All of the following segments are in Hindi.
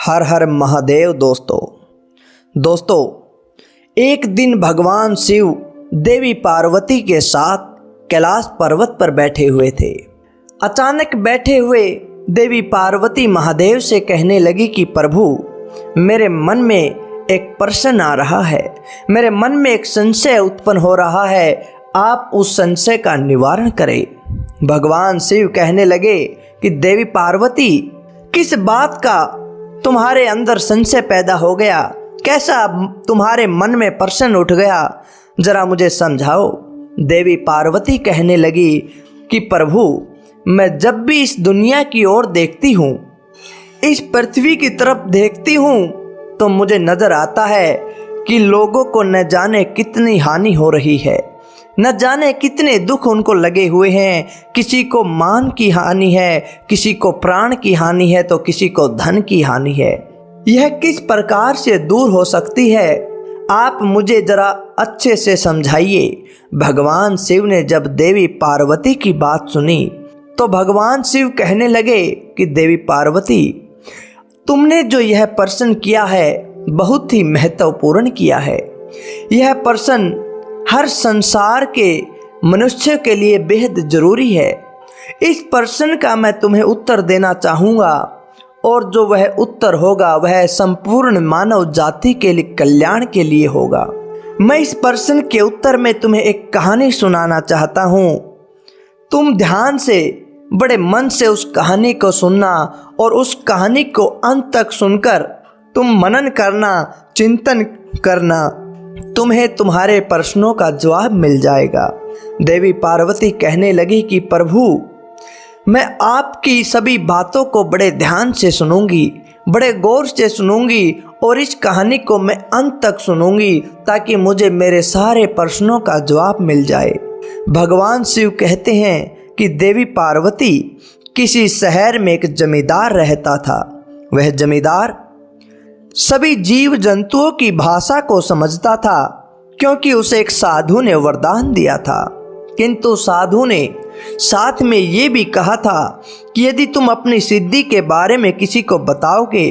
हर हर महादेव। दोस्तों एक दिन भगवान शिव देवी पार्वती के साथ कैलाश पर्वत पर बैठे हुए थे। अचानक बैठे हुए देवी पार्वती महादेव से कहने लगी कि प्रभु, मेरे मन में एक प्रश्न आ रहा है, मेरे मन में एक संशय उत्पन्न हो रहा है, आप उस संशय का निवारण करें। भगवान शिव कहने लगे कि देवी पार्वती, किस बात का तुम्हारे अंदर संशय पैदा हो गया, कैसा तुम्हारे मन में प्रश्न उठ गया, जरा मुझे समझाओ। देवी पार्वती कहने लगी कि प्रभु, मैं जब भी इस दुनिया की ओर देखती हूँ, इस पृथ्वी की तरफ देखती हूँ, तो मुझे नजर आता है कि लोगों को न जाने कितनी हानि हो रही है, न जाने कितने दुख उनको लगे हुए हैं। किसी को मान की हानि है, किसी को प्राण की हानि है, तो किसी को धन की हानि है। यह किस प्रकार से दूर हो सकती है, आप मुझे जरा अच्छे से समझाइए। भगवान शिव ने जब देवी पार्वती की बात सुनी तो भगवान शिव कहने लगे कि देवी पार्वती, तुमने जो यह प्रश्न किया है बहुत ही महत्वपूर्ण किया है। यह प्रश्न हर संसार के मनुष्य के लिए बेहद जरूरी है। इस प्रश्न का मैं तुम्हें उत्तर देना चाहूँगा, और जो वह उत्तर होगा वह संपूर्ण मानव जाति के लिए कल्याण के लिए होगा। मैं इस प्रश्न के उत्तर में तुम्हें एक कहानी सुनाना चाहता हूँ। तुम ध्यान से, बड़े मन से उस कहानी को सुनना, और उस कहानी को अंत तक सुनकर तुम मनन करना, चिंतन करना, तुम्हें तुम्हारे प्रश्नों का जवाब मिल जाएगा। देवी पार्वती कहने लगी कि प्रभु, मैं आपकी सभी बातों को बड़े ध्यान से सुनूंगी, बड़े गौर से सुनूंगी, और इस कहानी को मैं अंत तक सुनूंगी ताकि मुझे मेरे सारे प्रश्नों का जवाब मिल जाए। भगवान शिव कहते हैं कि देवी पार्वती, किसी शहर में एक जमींदार रहता था। वह जमींदार सभी जीव जंतुओं की भाषा को समझता था, क्योंकि उसे एक साधु ने वरदान दिया था। किंतु साधु ने साथ में ये भी कहा था कि यदि तुम अपनी सिद्धि के बारे में किसी को बताओगे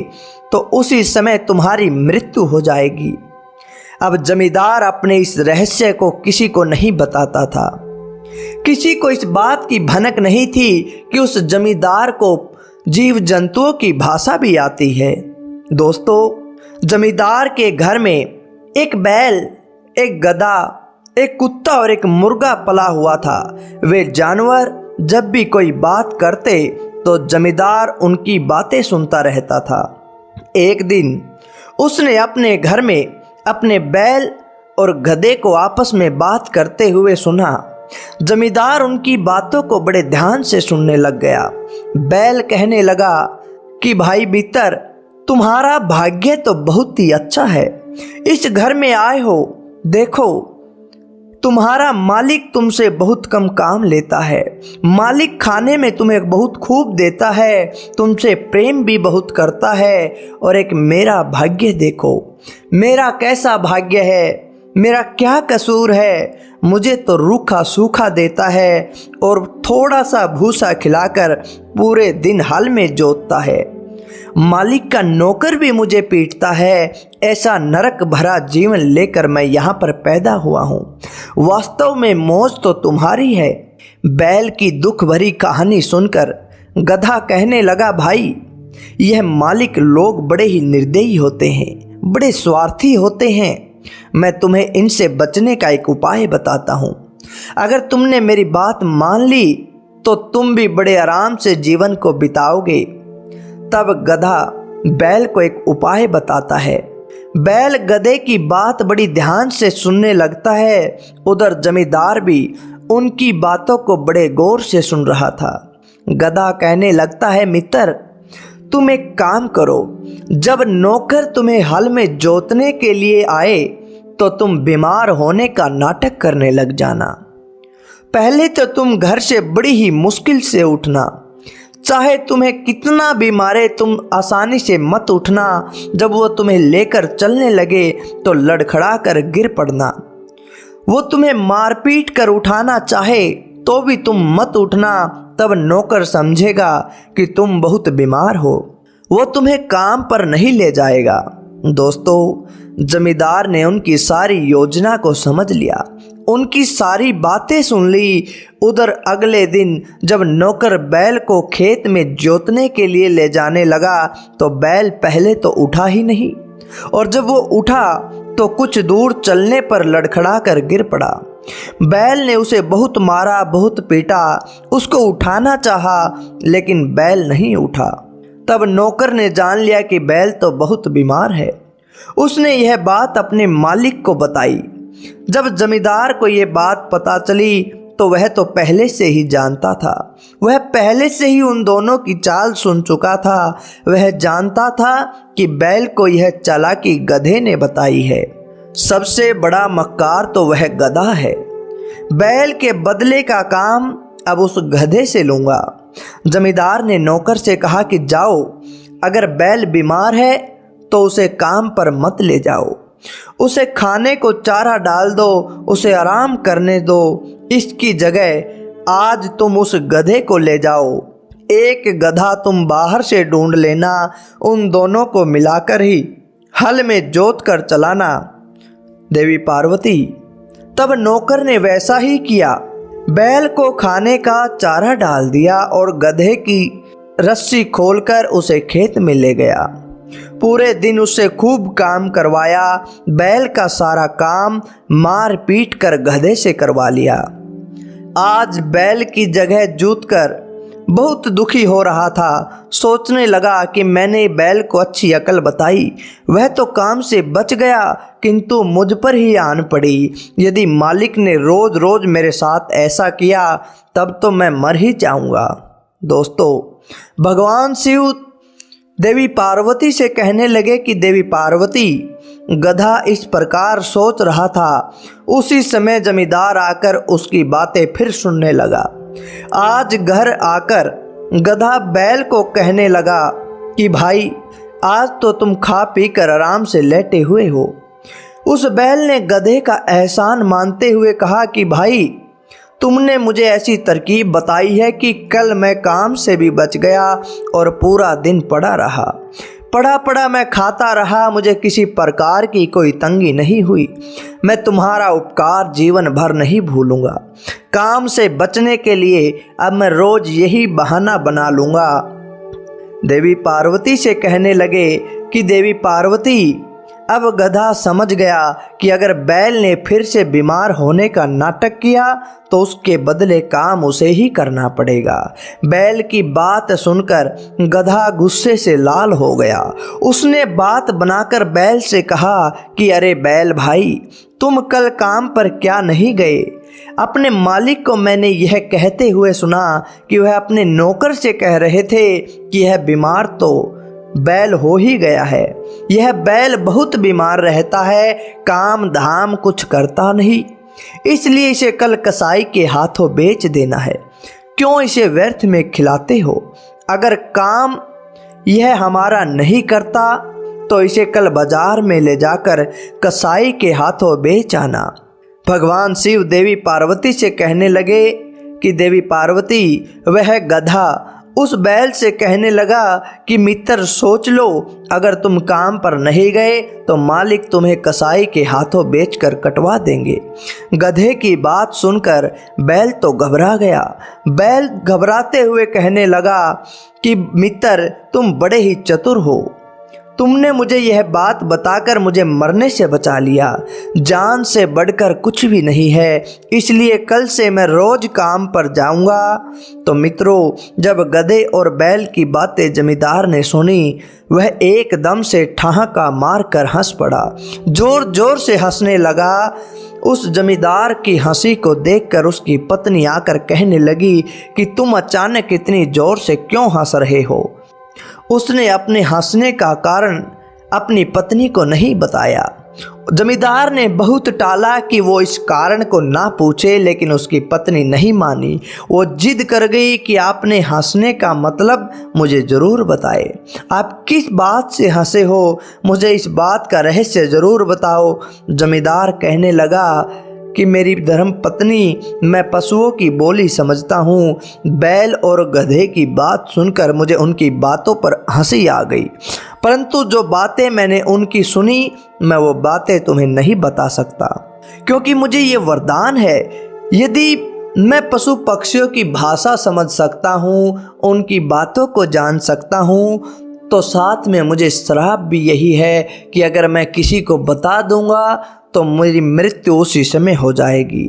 तो उसी समय तुम्हारी मृत्यु हो जाएगी। अब जमींदार अपने इस रहस्य को किसी को नहीं बताता था। किसी को इस बात की भनक नहीं थी कि उस जमींदार को जीव जंतुओं की भाषा भी आती है। दोस्तों, जमींदार के घर में एक बैल, एक गधा, एक कुत्ता और एक मुर्गा पला हुआ था। वे जानवर जब भी कोई बात करते तो जमींदार उनकी बातें सुनता रहता था। एक दिन उसने अपने घर में अपने बैल और गधे को आपस में बात करते हुए सुना। जमींदार उनकी बातों को बड़े ध्यान से सुनने लग गया। बैल कहने लगा कि भाई मित्र, तुम्हारा भाग्य तो बहुत ही अच्छा है, इस घर में आए हो। देखो, तुम्हारा मालिक तुमसे बहुत कम काम लेता है, मालिक खाने में तुम्हें बहुत खूब देता है, तुमसे प्रेम भी बहुत करता है। और एक मेरा भाग्य देखो, मेरा कैसा भाग्य है, मेरा क्या कसूर है। मुझे तो रूखा सूखा देता है और थोड़ा सा भूसा खिलाकर पूरे दिन हल में जोतता है। मालिक का नौकर भी मुझे पीटता है। ऐसा नरक भरा जीवन लेकर मैं यहाँ पर पैदा हुआ हूँ। वास्तव में मौज तो तुम्हारी है। बैल की दुख भरी कहानी सुनकर गधा कहने लगा, भाई, यह मालिक लोग बड़े ही निर्दयी होते हैं, बड़े स्वार्थी होते हैं। मैं तुम्हें इनसे बचने का एक उपाय बताता हूँ। अगर तुमने मेरी बात मान ली तो तुम भी बड़े आराम से जीवन को बिताओगे। तब गधा बैल को एक उपाय बताता है। बैल गधे की बात बड़ी ध्यान से सुनने लगता है। उधर जमींदार भी उनकी बातों को बड़े गौर से सुन रहा था। गधा कहने लगता है, मित्र, तुम एक काम करो, जब नौकर तुम्हें हल में जोतने के लिए आए तो तुम बीमार होने का नाटक करने लग जाना। पहले तो तुम घर से बड़ी ही मुश्किल से उठना, चाहे तुम्हें कितना भी मारे तुम आसानी से मत उठना। जब वो तुम्हें लेकर चलने लगे तो लड़खड़ा कर गिर पड़ना। वो तुम्हें मारपीट कर उठाना चाहे तो भी तुम मत उठना, तब नौकर समझेगा कि तुम बहुत बीमार हो। वो तुम्हें काम पर नहीं ले जाएगा। दोस्तों, जमींदार ने उनकी सारी योजना को समझ लिया, उनकी सारी बातें सुन ली। उधर अगले दिन जब नौकर बैल को खेत में जोतने के लिए ले जाने लगा तो बैल पहले तो उठा ही नहीं, और जब वो उठा तो कुछ दूर चलने पर लड़खड़ा कर गिर पड़ा। बैल ने उसे बहुत मारा, बहुत पीटा, उसको उठाना चाहा लेकिन बैल नहीं उठा। तब नौकर ने जान लिया कि बैल तो बहुत बीमार है। उसने यह बात अपने मालिक को बताई। जब जमींदार को यह बात पता चली तो वह तो पहले से ही जानता था, वह पहले से ही उन दोनों की चाल सुन चुका था। वह जानता था कि बैल को यह चालाकी गधे ने बताई है। सबसे बड़ा मक्कार तो वह गधा है। बैल के बदले का काम अब उस गधे से लूँगा। जमींदार ने नौकर से कहा कि जाओ, अगर बैल बीमार है तो उसे काम पर मत ले जाओ, उसे खाने को चारा डाल दो, उसे आराम करने दो। इसकी जगह आज तुम उस गधे को ले जाओ, एक गधा तुम बाहर से ढूंढ लेना, उन दोनों को मिलाकर ही हल में जोत कर चलाना। देवी पार्वती, तब नौकर ने वैसा ही किया। बैल को खाने का चारा डाल दिया और गधे की रस्सी खोलकर उसे खेत में ले गया। पूरे दिन उससे खूब काम करवाया। बैल का सारा काम मार पीट कर गधे से करवा लिया। आज बैल की जगह जूत कर बहुत दुखी हो रहा था। सोचने लगा कि मैंने बैल को अच्छी अकल बताई, वह तो काम से बच गया, किंतु मुझ पर ही आन पड़ी। यदि मालिक ने रोज रोज मेरे साथ ऐसा किया तब तो मैं मर ही जाऊंगा। दोस्तों, भगवान शिव देवी पार्वती से कहने लगे कि देवी पार्वती, गधा इस प्रकार सोच रहा था। उसी समय जमींदार आकर उसकी बातें फिर सुनने लगा। आज घर आकर गधा बैल को कहने लगा कि भाई, आज तो तुम खा पी कर आराम से लेटे हुए हो। उस बैल ने गधे का एहसान मानते हुए कहा कि भाई, तुमने मुझे ऐसी तरकीब बताई है कि कल मैं काम से भी बच गया और पूरा दिन पड़ा रहा। पड़ा मैं खाता रहा, मुझे किसी प्रकार की कोई तंगी नहीं हुई। मैं तुम्हारा उपकार जीवन भर नहीं भूलूंगा। काम से बचने के लिए अब मैं रोज यही बहाना बना लूँगा। देवी पार्वती से कहने लगे कि देवी पार्वती, अब गधा समझ गया कि अगर बैल ने फिर से बीमार होने का नाटक किया तो उसके बदले काम उसे ही करना पड़ेगा। बैल की बात सुनकर गधा गुस्से से लाल हो गया। उसने बात बनाकर बैल से कहा कि अरे बैल भाई, तुम कल काम पर क्या नहीं गए? अपने मालिक को मैंने यह कहते हुए सुना कि वह अपने नौकर से कह रहे थे कि यह बीमार तो बैल हो ही गया है। यह बैल बहुत बीमार रहता है, काम धाम कुछ करता नहीं, इसलिए इसे कल कसाई के हाथों बेच देना है। क्यों इसे व्यर्थ में खिलाते हो? अगर काम यह हमारा नहीं करता तो इसे कल बाजार में ले जाकर कसाई के हाथों बेच आना। भगवान शिव देवी पार्वती से कहने लगे कि देवी पार्वती, वह गधा उस बैल से कहने लगा कि मित्र सोच लो, अगर तुम काम पर नहीं गए तो मालिक तुम्हें कसाई के हाथों बेचकर कटवा देंगे। गधे की बात सुनकर बैल तो घबरा गया। बैल घबराते हुए कहने लगा कि मित्र, तुम बड़े ही चतुर हो, तुमने मुझे यह बात बताकर मुझे मरने से बचा लिया। जान से बढ़कर कुछ भी नहीं है, इसलिए कल से मैं रोज काम पर जाऊंगा। तो मित्रों, जब गधे और बैल की बातें जमींदार ने सुनी, वह एकदम से ठहाका मारकर हंस पड़ा, जोर जोर से हंसने लगा। उस जमींदार की हंसी को देखकर उसकी पत्नी आकर कहने लगी कि तुम अचानक इतनी जोर से क्यों हंस रहे हो? उसने अपने हंसने का कारण अपनी पत्नी को नहीं बताया। जमींदार ने बहुत टाला कि वो इस कारण को ना पूछे, लेकिन उसकी पत्नी नहीं मानी। वो जिद कर गई कि आपने हंसने का मतलब मुझे ज़रूर बताए। आप किस बात से हंसे हो? मुझे इस बात का रहस्य ज़रूर बताओ। जमींदार कहने लगा कि मेरी धर्म पत्नी मैं पशुओं की बोली समझता हूँ। बैल और गधे की बात सुनकर मुझे उनकी बातों पर हंसी आ गई, परंतु जो बातें मैंने उनकी सुनी मैं वो बातें तुम्हें नहीं बता सकता, क्योंकि मुझे ये वरदान है, यदि मैं पशु पक्षियों की भाषा समझ सकता हूँ, उनकी बातों को जान सकता हूँ, तो साथ में मुझे श्राप भी यही है कि अगर मैं किसी को बता दूंगा तो मेरी मृत्यु उसी समय हो जाएगी।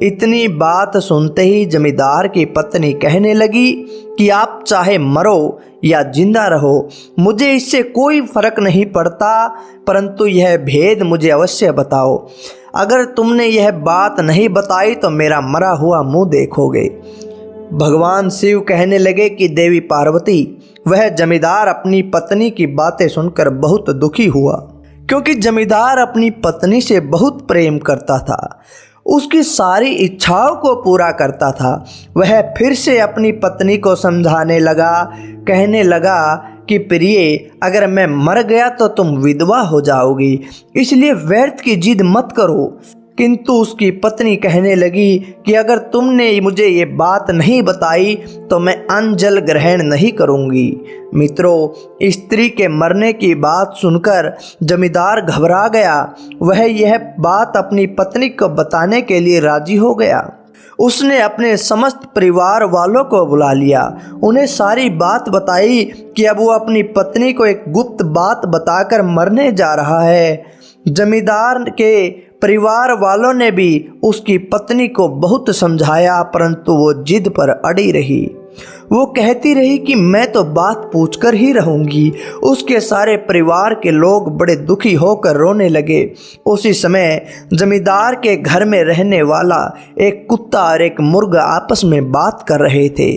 इतनी बात सुनते ही जमींदार की पत्नी कहने लगी कि आप चाहे मरो या जिंदा रहो, मुझे इससे कोई फर्क नहीं पड़ता, परंतु यह भेद मुझे अवश्य बताओ। अगर तुमने यह बात नहीं बताई तो मेरा मरा हुआ मुंह देखोगे। भगवान शिव कहने लगे कि देवी पार्वती, वह जमींदार अपनी पत्नी की बातें सुनकर बहुत दुखी हुआ, क्योंकि जमींदार अपनी पत्नी से बहुत प्रेम करता था, उसकी सारी इच्छाओं को पूरा करता था। वह फिर से अपनी पत्नी को समझाने लगा, कहने लगा कि प्रिय, अगर मैं मर गया तो तुम विधवा हो जाओगी, इसलिए व्यर्थ की जिद मत करो। किंतु उसकी पत्नी कहने लगी कि अगर तुमने मुझे ये बात नहीं बताई तो मैं अन्न जल ग्रहण नहीं करूंगी। मित्रों, स्त्री के मरने की बात सुनकर जमींदार घबरा गया। वह यह बात अपनी पत्नी को बताने के लिए राजी हो गया। उसने अपने समस्त परिवार वालों को बुला लिया, उन्हें सारी बात बताई कि अब वो अपनी पत्नी को एक गुप्त बात बताकर मरने जा रहा है। जमींदार के परिवार वालों ने भी उसकी पत्नी को बहुत समझाया, परंतु वो जिद पर अड़ी रही। वो कहती रही कि मैं तो बात पूछकर ही रहूंगी। उसके सारे परिवार के लोग बड़े दुखी होकर रोने लगे। उसी समय जमींदार के घर में रहने वाला एक कुत्ता और एक मुर्गा आपस में बात कर रहे थे।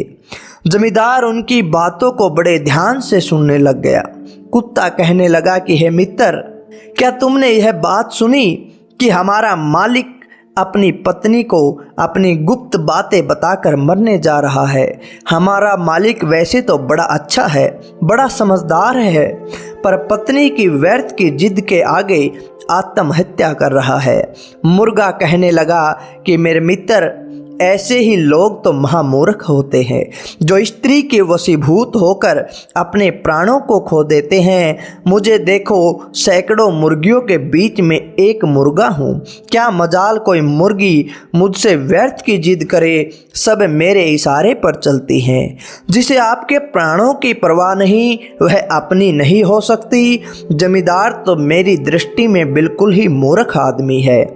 जमींदार उनकी बातों को बड़े ध्यान से सुनने लग गया। कुत्ता कहने लगा कि हे मित्र, क्या तुमने यह बात सुनी कि हमारा मालिक अपनी पत्नी को अपनी गुप्त बातें बताकर मरने जा रहा है? हमारा मालिक वैसे तो बड़ा अच्छा है, बड़ा समझदार है, पर पत्नी की व्यर्थ की जिद के आगे आत्महत्या कर रहा है। मुर्गा कहने लगा कि मेरे मित्र, ऐसे ही लोग तो महामूर्ख होते हैं जो स्त्री के वशीभूत होकर अपने प्राणों को खो देते हैं। मुझे देखो, सैकड़ों मुर्गियों के बीच में एक मुर्गा हूँ। क्या मजाल कोई मुर्गी मुझसे व्यर्थ की जिद करे। सब मेरे इशारे पर चलती हैं। जिसे आपके प्राणों की परवाह नहीं, वह अपनी नहीं हो सकती। जमींदार तो मेरी दृष्टि में बिल्कुल ही मूर्ख आदमी है,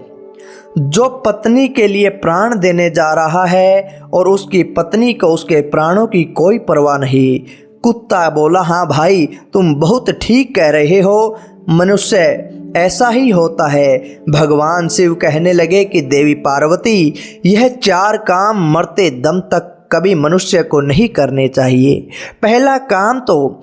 जो पत्नी के लिए प्राण देने जा रहा है और उसकी पत्नी को उसके प्राणों की कोई परवाह नहीं। कुत्ता बोला, हाँ भाई, तुम बहुत ठीक कह रहे हो, मनुष्य ऐसा ही होता है। भगवान शिव कहने लगे कि देवी पार्वती, यह 4 काम मरते दम तक कभी मनुष्य को नहीं करने चाहिए। पहला काम तो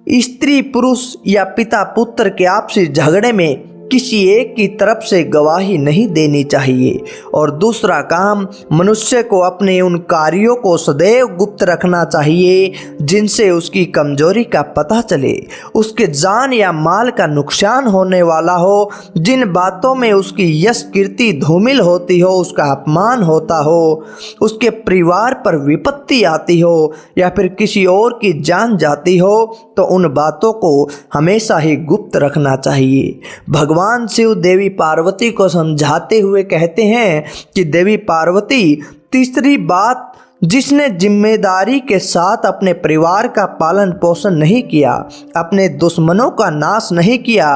स्त्री पुरुष या पिता पुत्र के आपसी झगड़े में किसी एक की तरफ से गवाही नहीं देनी चाहिए। और दूसरा काम, मनुष्य को अपने उन कार्यों को सदैव गुप्त रखना चाहिए जिनसे उसकी कमजोरी का पता चले, उसके जान या माल का नुकसान होने वाला हो, जिन बातों में उसकी यश कीर्ति धूमिल होती हो, उसका अपमान होता हो, उसके परिवार पर विपत्ति आती हो या फिर किसी और की जान जाती हो, तो उन बातों को हमेशा ही गुप्त रखना चाहिए। भगवान शिव देवी पार्वती को समझाते हुए कहते हैं कि देवी पार्वती, तीसरी बात, जिसने जिम्मेदारी के साथ अपने परिवार का पालन पोषण नहीं किया, अपने दुश्मनों का नाश नहीं किया,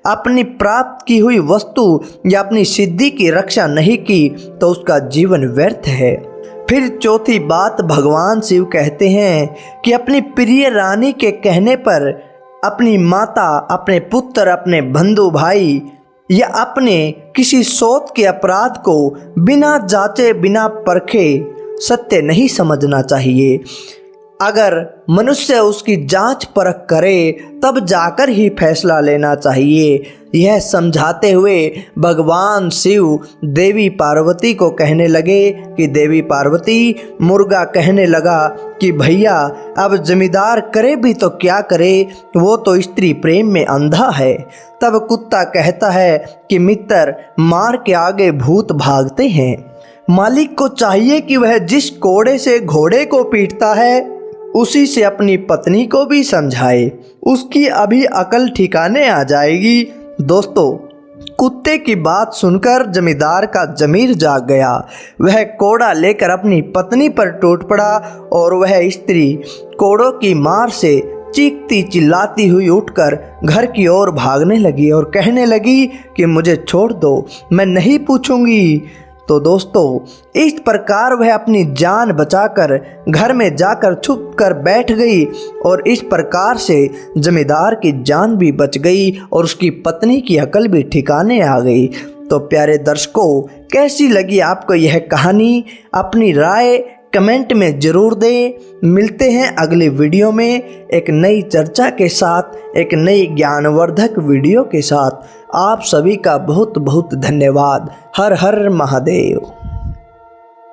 अपनी प्राप्त की हुई वस्तु या अपनी सिद्धि की रक्षा नहीं की, तो उसका जीवन व्यर्थ है। फिर चौथी बात, भगवान शिव कहते हैं कि अपनी प्रिय रानी के कहने पर अपनी माता, अपने पुत्र, अपने बंधु भाई या अपने किसी सोच के अपराध को बिना जांचे बिना परखे सत्य नहीं समझना चाहिए। अगर मनुष्य उसकी जांच परख करे तब जाकर ही फैसला लेना चाहिए। यह समझाते हुए भगवान शिव देवी पार्वती को कहने लगे कि देवी पार्वती, मुर्गा कहने लगा कि भैया अब जमींदार करे भी तो क्या करे, वो तो स्त्री प्रेम में अंधा है। तब कुत्ता कहता है कि मित्र, मार के आगे भूत भागते हैं। मालिक को चाहिए कि वह जिस कोड़े से घोड़े को पीटता है उसी से अपनी पत्नी को भी समझाए, उसकी अभी अकल ठिकाने आ जाएगी। दोस्तों, कुत्ते की बात सुनकर जमींदार का जमीर जाग गया। वह कोड़ा लेकर अपनी पत्नी पर टूट पड़ा और वह स्त्री कोड़ों की मार से चीखती चिल्लाती हुई उठकर घर की ओर भागने लगी और कहने लगी कि मुझे छोड़ दो, मैं नहीं पूछूंगी। तो दोस्तों, इस प्रकार वह अपनी जान बचाकर घर में जाकर छुप कर बैठ गई और इस प्रकार से जमींदार की जान भी बच गई और उसकी पत्नी की अकल भी ठिकाने आ गई। तो प्यारे दर्शकों, कैसी लगी आपको यह कहानी? अपनी राय कमेंट में ज़रूर दें। मिलते हैं अगले वीडियो में एक नई चर्चा के साथ, एक नई ज्ञानवर्धक वीडियो के साथ। आप सभी का बहुत बहुत धन्यवाद। हर हर महादेव।